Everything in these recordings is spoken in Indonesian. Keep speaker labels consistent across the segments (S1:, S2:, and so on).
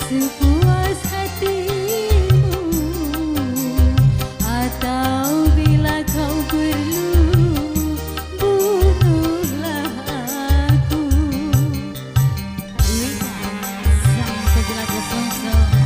S1: sepuas hatimu, atau bila kau perlu bunuhlah aku. Sang Pegelaga Sungsong.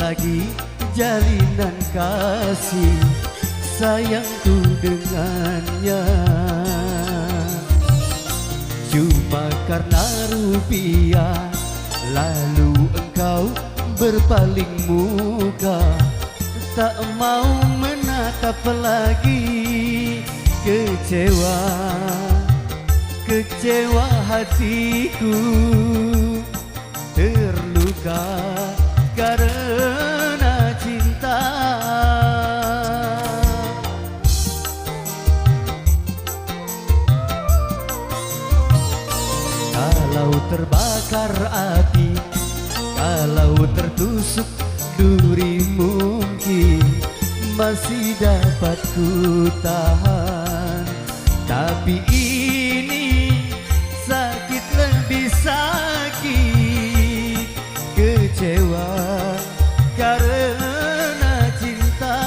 S2: lagi jalinan kasih sayangku dengannya. Cuma karena rupiah lalu engkau berpaling muka, tak mau menatap lagi. Kecewa, kecewa hatiku, terluka karena cinta. Kalau terbakar api, kalau tertusuk duri, mungkin masih dapat ku tahan. Tapi ini sakit lebih sakit, kecewa karena cinta.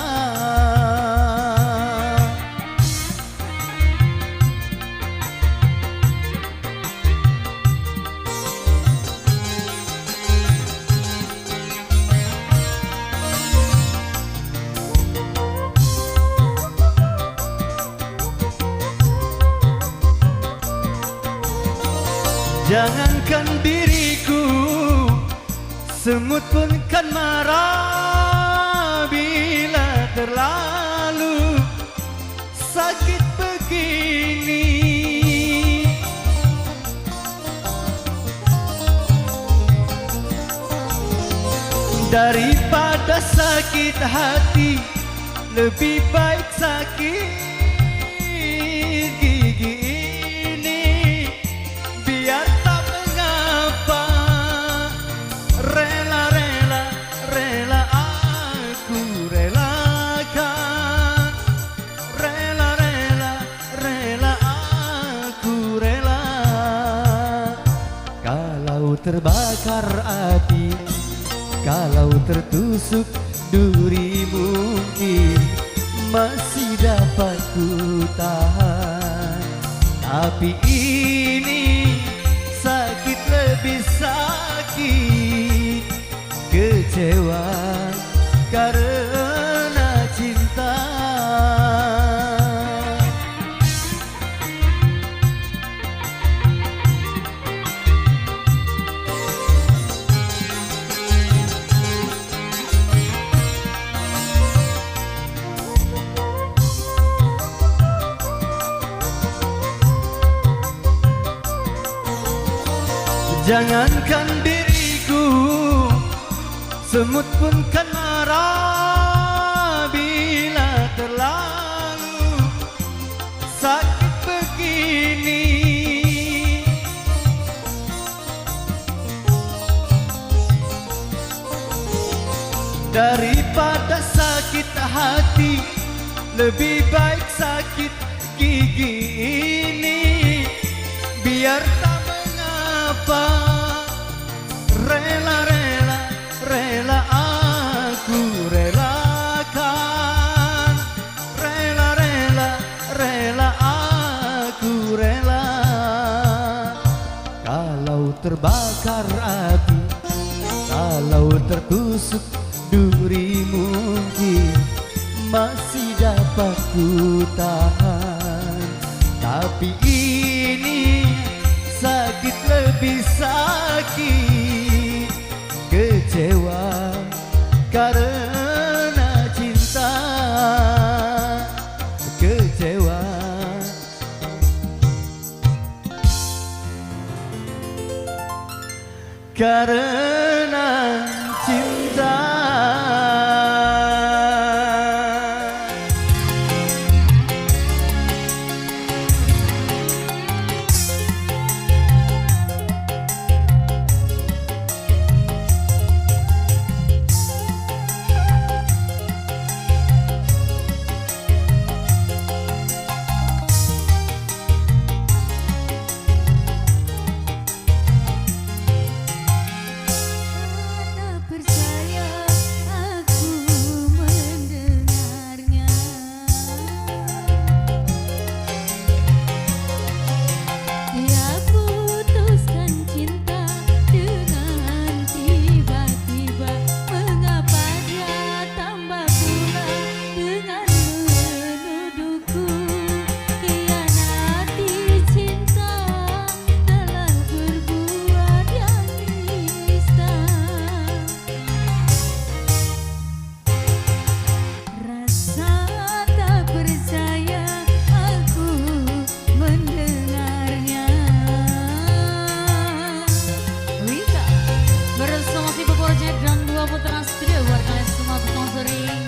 S2: Jangankan diriku, semut pun kan marah bila terlalu sakit begini. Daripada sakit hati, lebih baik sakit gigi ini. Biar tak mengapa, rela-rela, rela aku relakan. Rela-rela, rela aku rela. Kalau terbakar api, kalau tertusuk duri, mungkin masih dapat ku tahan. Tapi ini sakit lebih sakit, kecewa karena cinta. Jangankan diriku, semut pun kan marah bila terlalu sakit begini. Daripada sakit hati, lebih baik sakit gigi ini. Biar tak mengapa, rela-rela, rela aku relakan. Rela-rela, rela aku rela. Kalau terbakar api, kalau tertusuk duri, mungkin masih dapat ku tahan. Tapi ini sakit lebih sakit, kecewa karena cinta. Kecewa karena cinta.
S1: Dewa Putra Studio buat kalian semua sponsoring.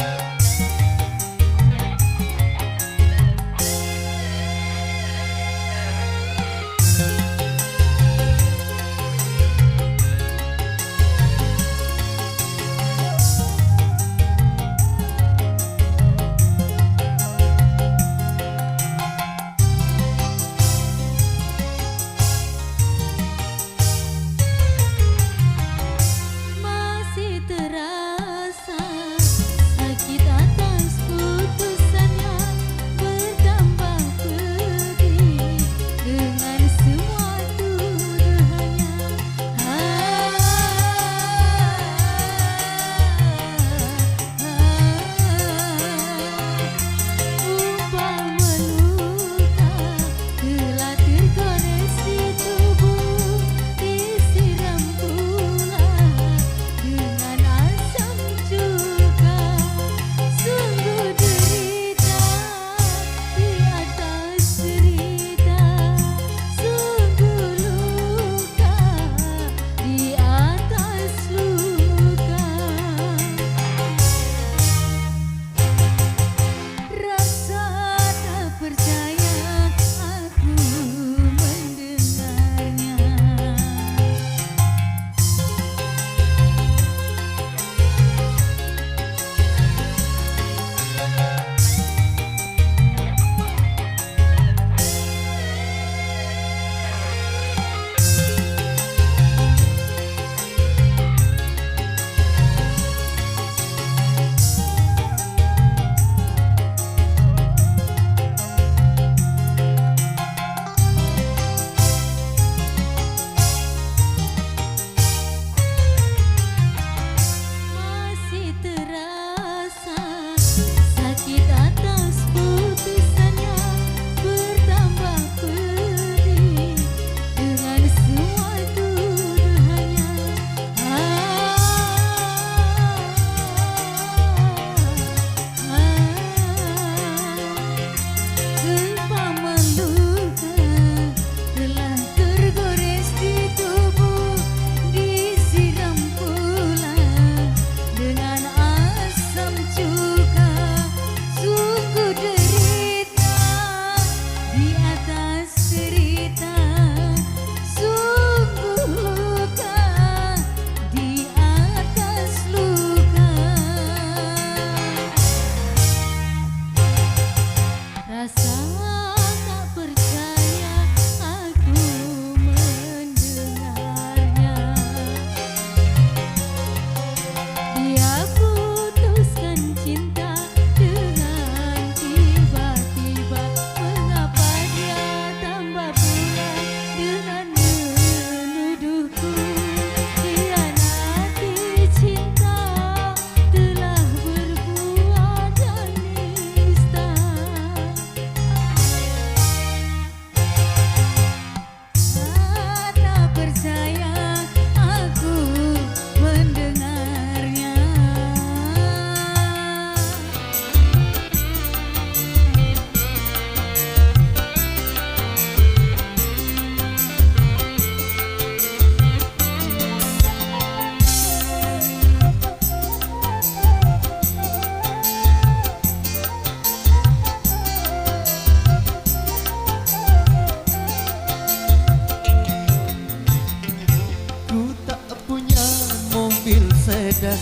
S2: sedan,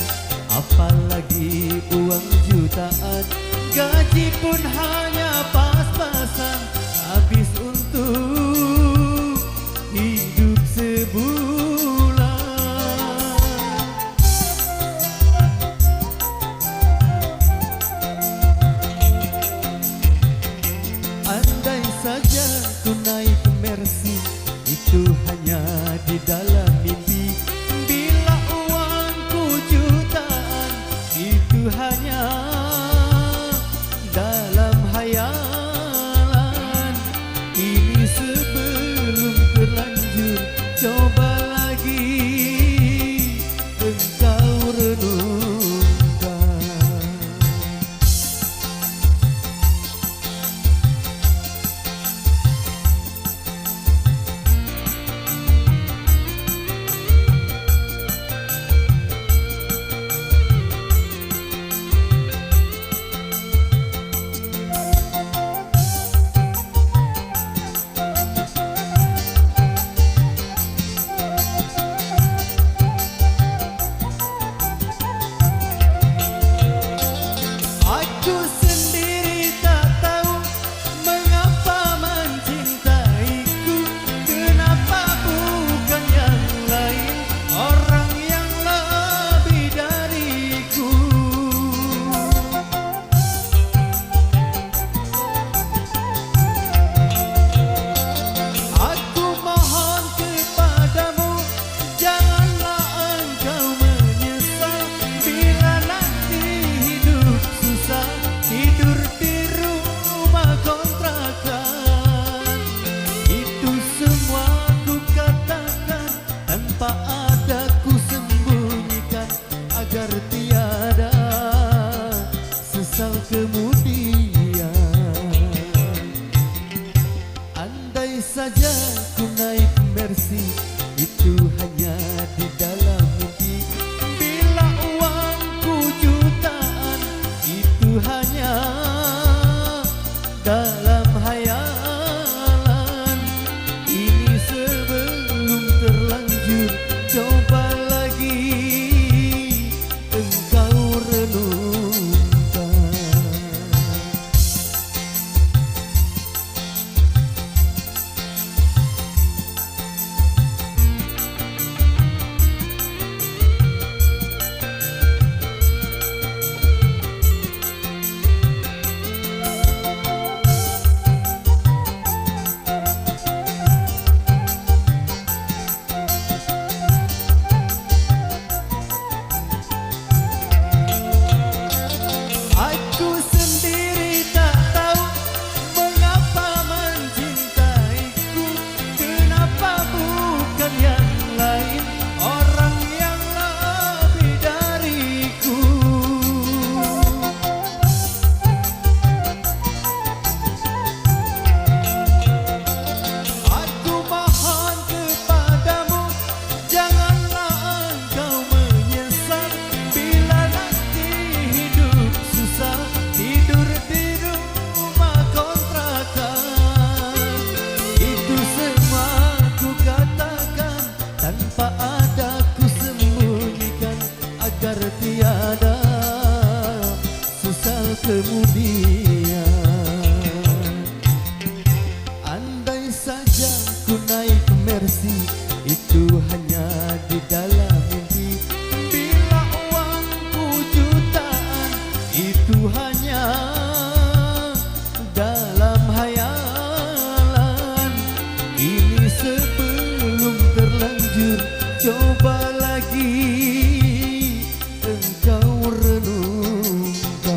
S2: apalagi uang jutaan. Gaji pun hanya pas-pasan, habis untuk hidup sebulan. Andai saja ku naik Mercy, itu hanya di dalam mimpi. Bila uangku jutaan, itu hanya dalam hayalan. agar tiada sesal kemudian. Andai saja ku naik Mercy, itu hanya di dalam mimpi. Bila uangku jutaan, itu hanya dalam hayalan. Ini sebelum terlanjur, coba lagi engkau renungkan.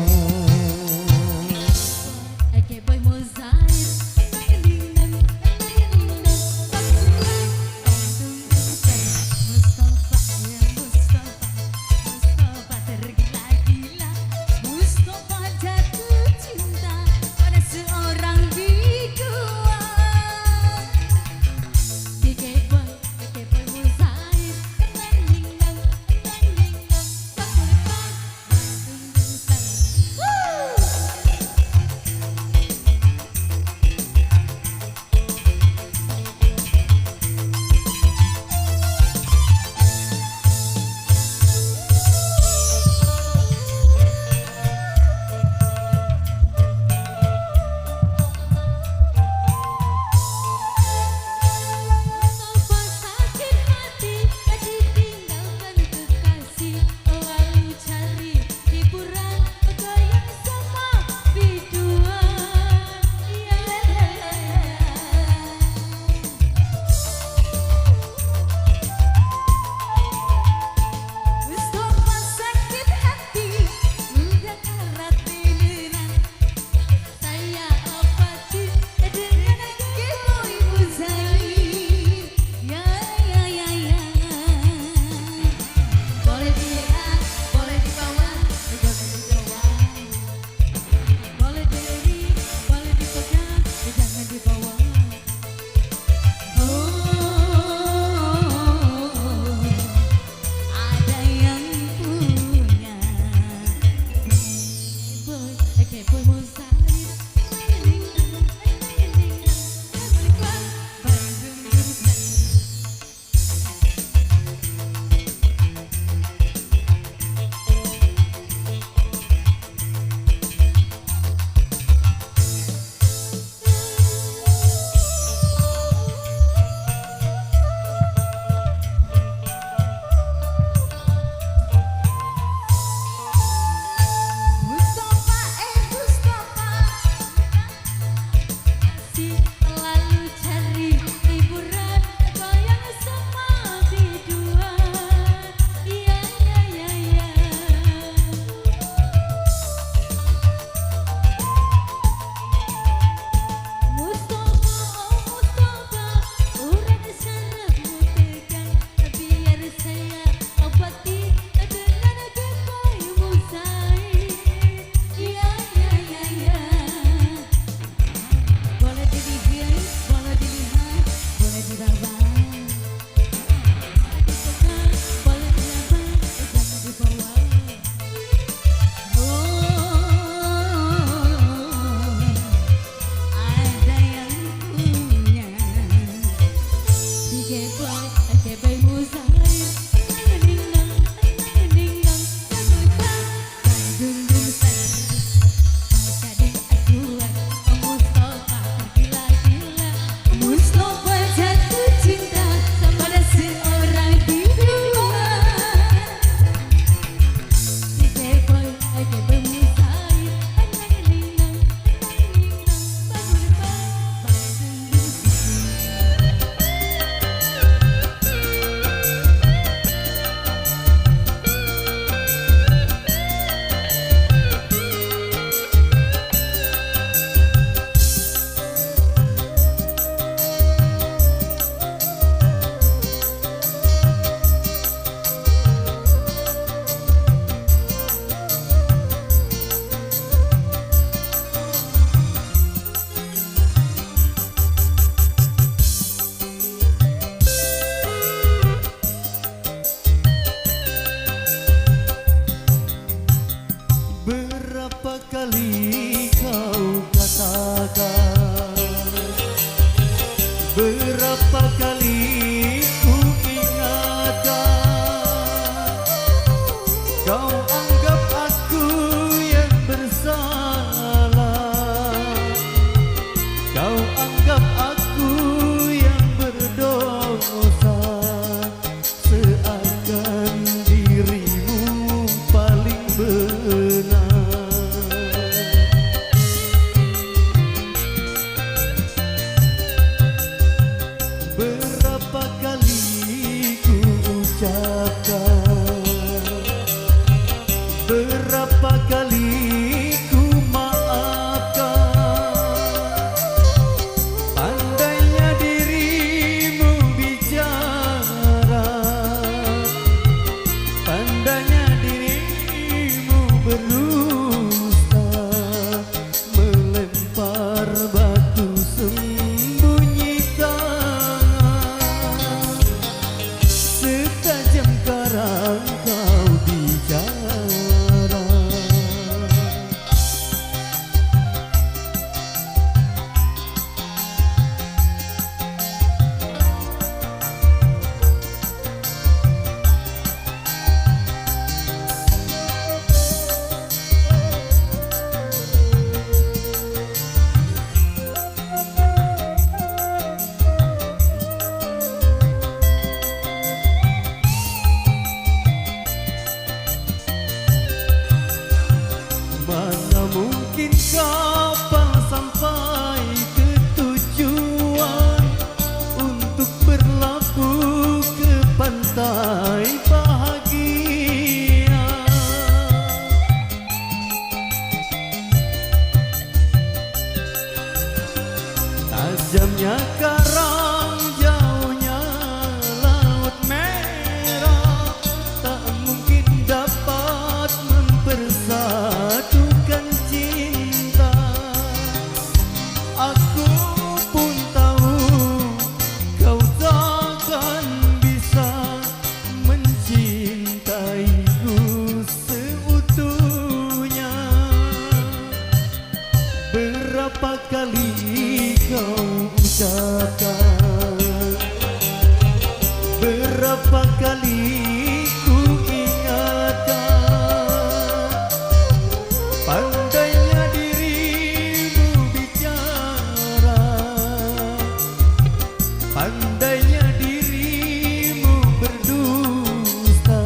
S2: Kau anggap aku yang bersalah, kau anggap aku yang berdosa, seakan dirimu paling benar. Berapa kali ku ucapkan, berapa kali ku maafkan, pandainya dirimu bicara, pandainya dirimu berdusta, melempar batu sembunyi tangan, setajam karang kau bicara. Mana mungkin kapal sampai ke tujuan untuk berlabuh ke pantai bahagia. Tajamnya karang, jauhnya laut merah, tak mungkin dapat mempersatukan cinta. Aku pun tahu kau takkan bisa mencintaiku seutuhnya. Berapa kali kau ucapkan, berapa kali ku ingatkan, pandainya dirimu bicara, pandainya dirimu berdusta,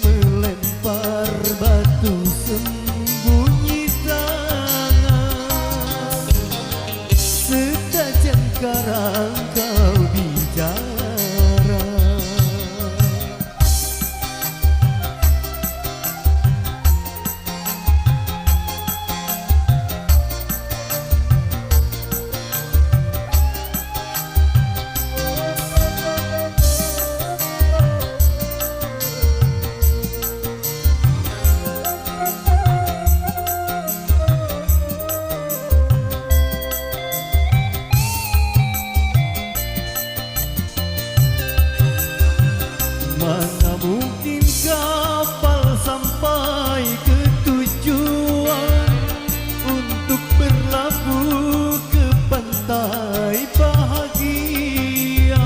S2: melempar batu sembunyi tangan, setajam karang kau bicara. Mana mungkin kapal sampai ke tujuan untuk berlabuh ke pantai bahagia.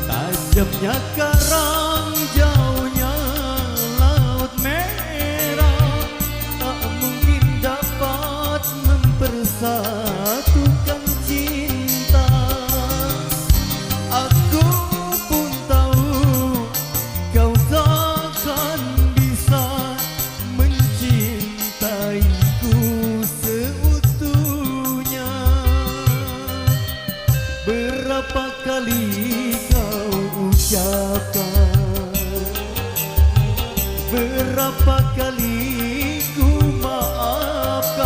S2: Tajamnya karang, jauhnya laut merah, tak mungkin dapat mempersatukan cinta. Aku pun tahu kau takkan bisa mencintaiku seutuhnya. Berapa kali kau ucapkan, berapa kali ku maafkan,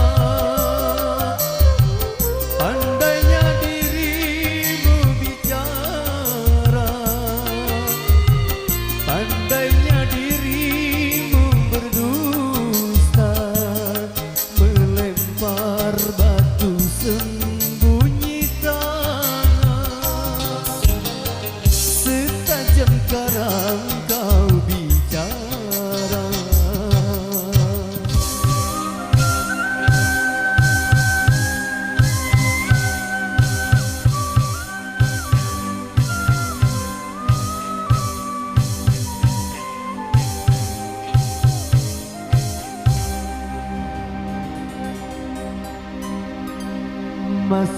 S2: pandainya dirimu bicara, pandainya dirimu berdusta, melempar batu sembunyi tangan, setajam karang kau bicara.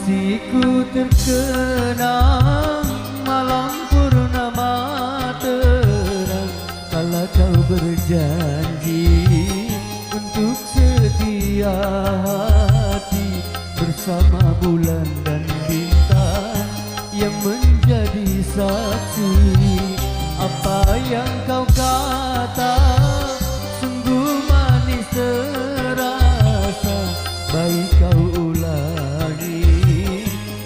S2: Kasihku terkenang malam purnama terang, kala kau berjanji untuk setia hati bersama bulan dan bintang yang menjadi saksi. Apa yang kau kata sungguh manis terasa, baik kau ulangi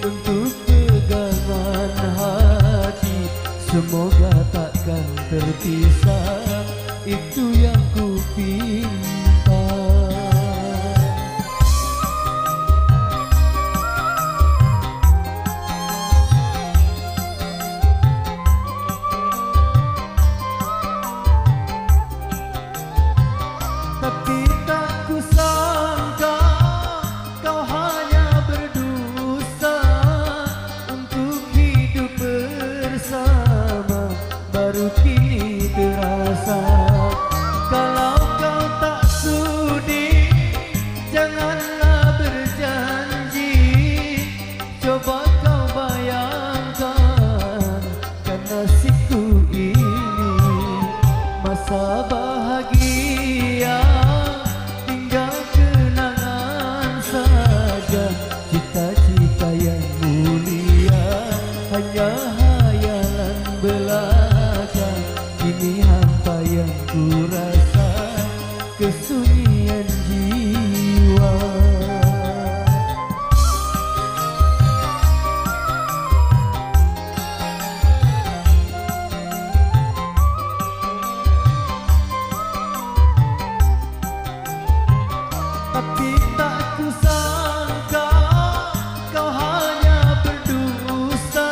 S2: untuk pegangan hati. Semoga takkan terpisah, itu yang ku pinta. Tapi tak kusangka kau hanya berdusta untuk hidup bersama, baru kini terasa. Kalau kau tak sudi, janganlah berjanji. Coba kau bayangkan kan nasibku ini, masa bahagia tinggal kenangan saja. Cita-cita yang mulia hanya hayalan belaka. Kini hampa yang ku rasa, kesunyian jiwa. Tapi tak kusangka kau hanya berdusta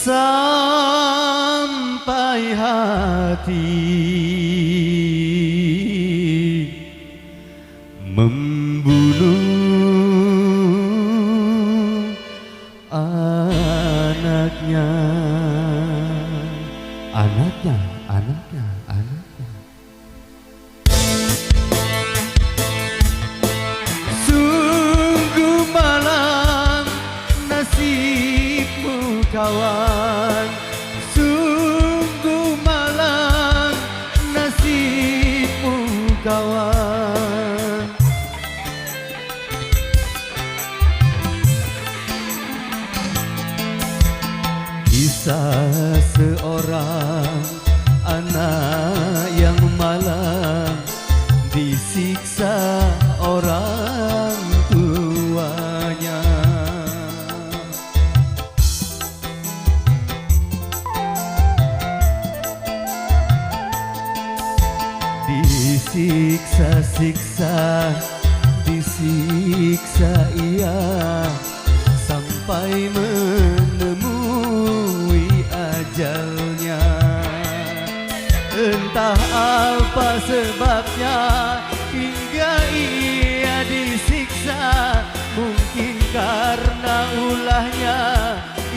S2: sampai hati membunuh anaknya. Sungguh malang nasibmu kawan, sungguh malang nasibmu kawan. Kisah seorang anak yang malang disiksa orang tuanya. Disiksa-siksa, disiksa ia sampai menemui ajalnya. Entah apa sebabnya hingga ia disiksa, mungkin karena ulahnya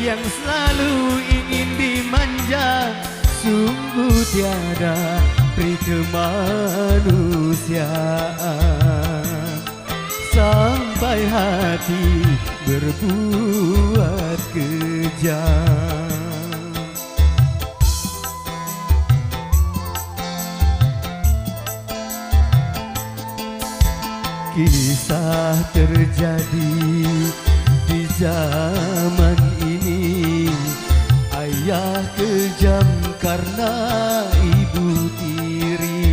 S2: yang selalu ingin dimanja. Sungguh tiada peri kemanusiaan sampai hati berbuat kejam. Kisah terjadi di zaman ini. Ayah kejam karena ibu tiri.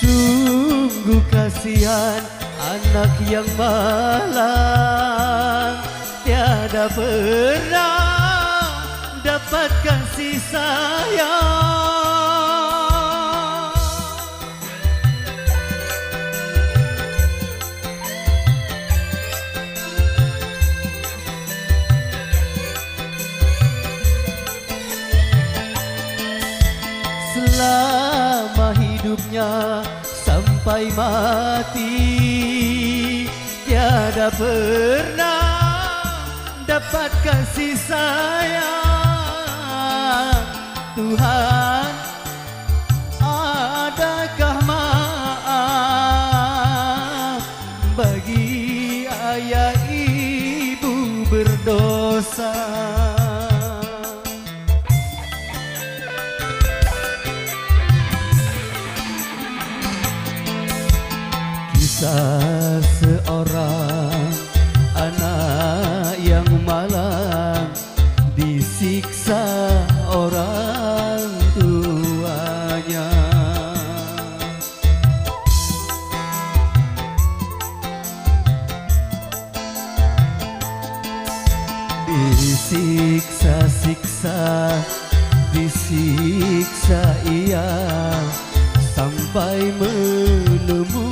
S2: Sungguh kasihan anak yang malang, tiada pernah dapat kasih sayang. Selama hidupnya sampai mati, tiada pernah dapat kasih sayang. Tuhan, adakah maaf bagi ayah ibu berdosa? Kisah seorang anak yang malang disiksa orang tuanya. Disiksa-siksa, disiksa ia sampai menemui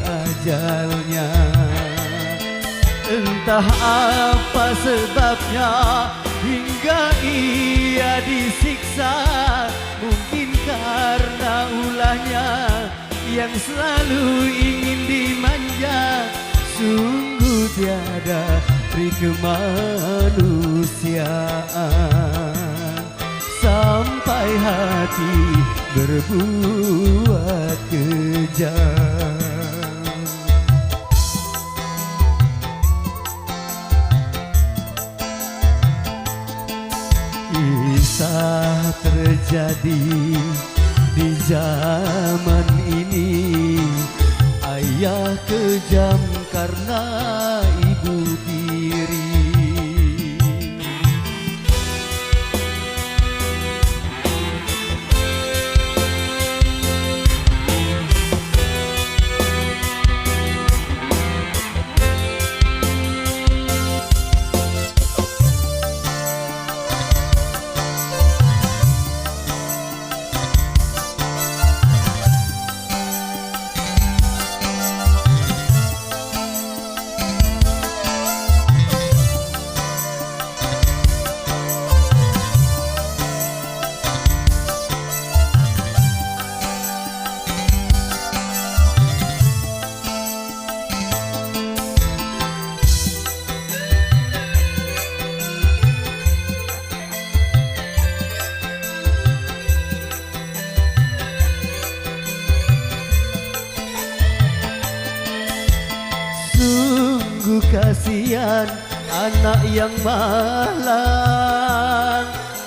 S2: ajalnya. Entah apa sebabnya hingga ia disiksa, mungkin karena ulahnya yang selalu ingin dimanja. Sungguh tiada peri kemanusiaan sampai hati berbuat kejam. Kisah terjadi di zaman ini. Ayah kejam karena ibu tiri. Sungguh kasihan anak yang malang,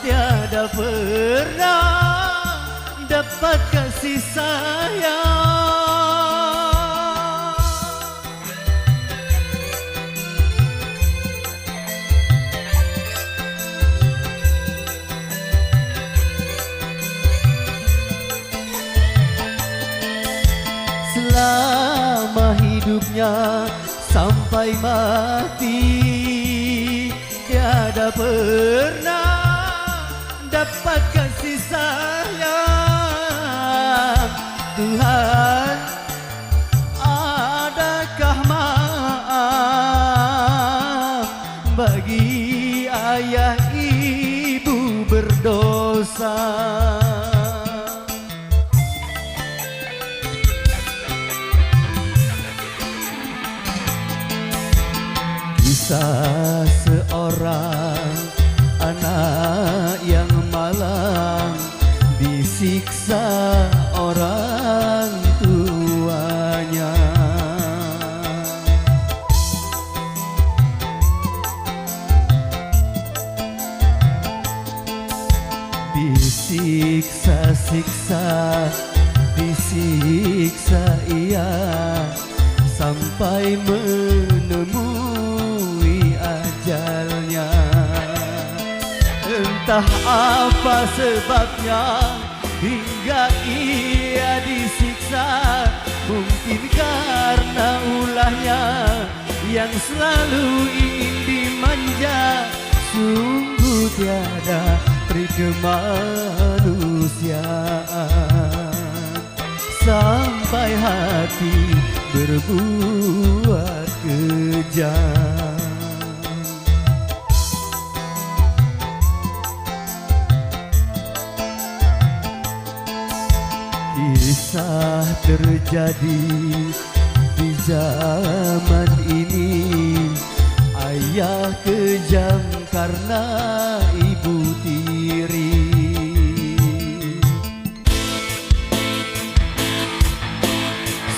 S2: tiada pernah dapat kasih sayang. Selama hidupnya sampai mati, tiada pernah dapat kasih sayang. Tuhan, adakah maaf bagi ayah ibu berdosa? Kisah seorang anak yang malang disiksa orang tuanya. Disiksa-siksa, disiksa ia sampai menemui ajalnya. Entah apa sebabnya hingga ia disiksa. Mungkin karena ulahnya yang selalu ingin dimanja. Sungguh tiada peri kemanusiaan sampai hati berbuat kejam. Kisah terjadi di zaman ini. Ayah kejam karena ibu tiri.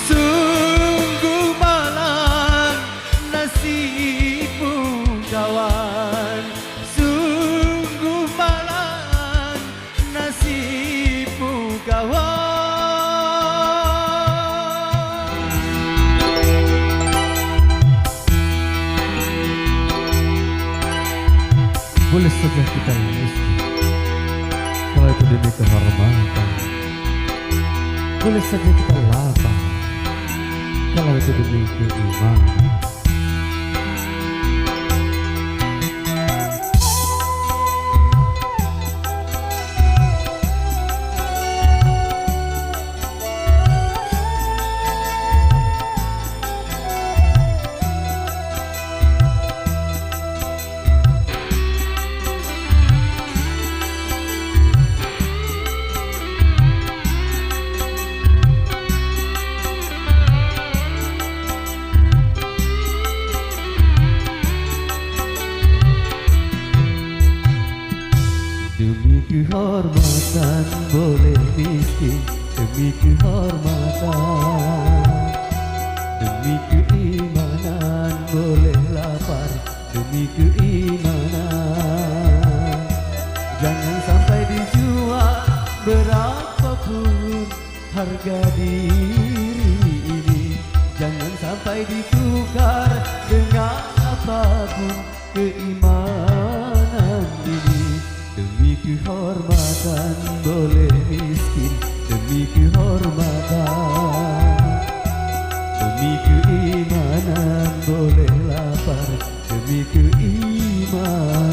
S2: Sungguh malang nasibmu kawan. Sungguh malang nasibmu kawan. Boleh saja kita nangis kalau itu demi kehormatan. Boleh saja kita lapar kalau itu demi keimanan. boleh miskin demi kehormatan, demi keimanan boleh lapar demi keimanan. Jangan sampai dijual berapapun harga diri ini, jangan sampai ditukar dengan apapun keimanan ini. Demi kehormatan boleh miskin demi kehormatan, demi keimanan boleh lapar demi keimanan.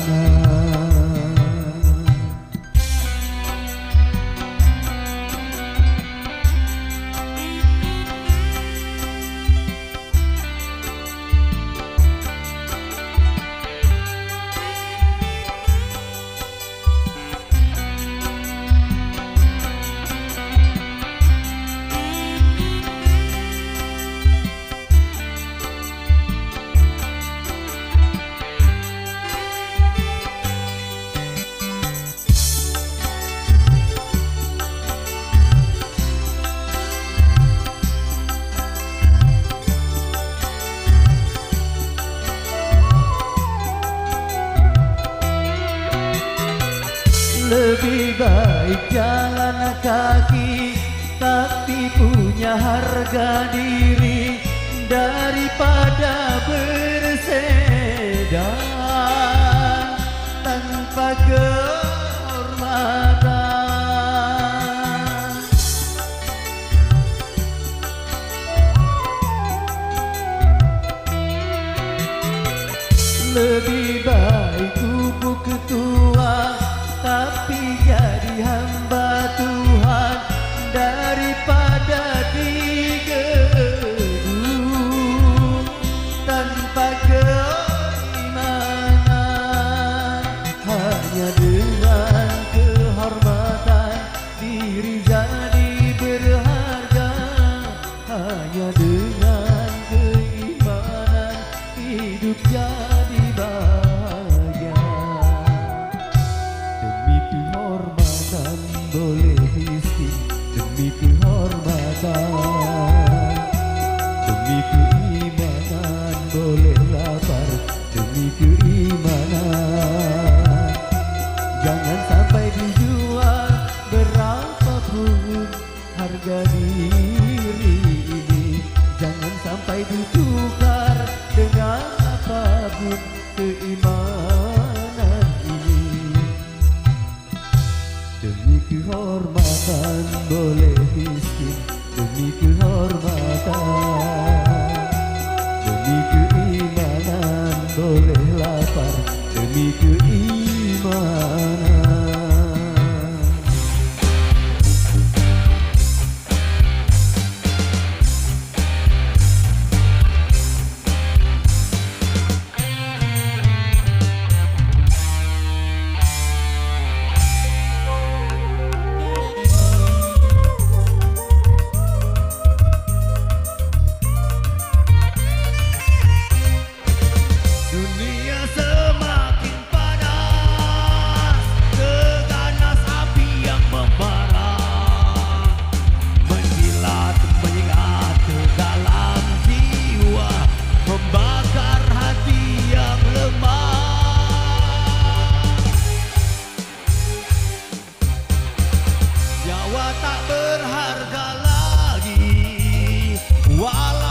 S2: Lebih baik jalan kaki tapi punya harga diri daripada bersepeda tanpa kehormatan. Lebih baik kubu ketua tapi jadi hamba Tuhan daripada digedung tanpa keimanan. Hanya dengan kehormatan diri jadi berharga, hanya dengan keimanan hidup jadi bahagia. Demi kehormatan boleh miskin demi kehormatan, demi keimanan boleh lapar demi keimanan. Jangan sampai dijual berapapun harga diri ini, jangan sampai ditukar dengan apapun keimanan ini. Demi kehormatan boleh miskin demi kehormatan, demi keimanan boleh lapar demi keimanan.
S3: Dunia semakin panas, seganas api yang membara, menjilat menyengat ke dalam jiwa, membakar hati yang lemah. Nyawa tak berharga lagi, walau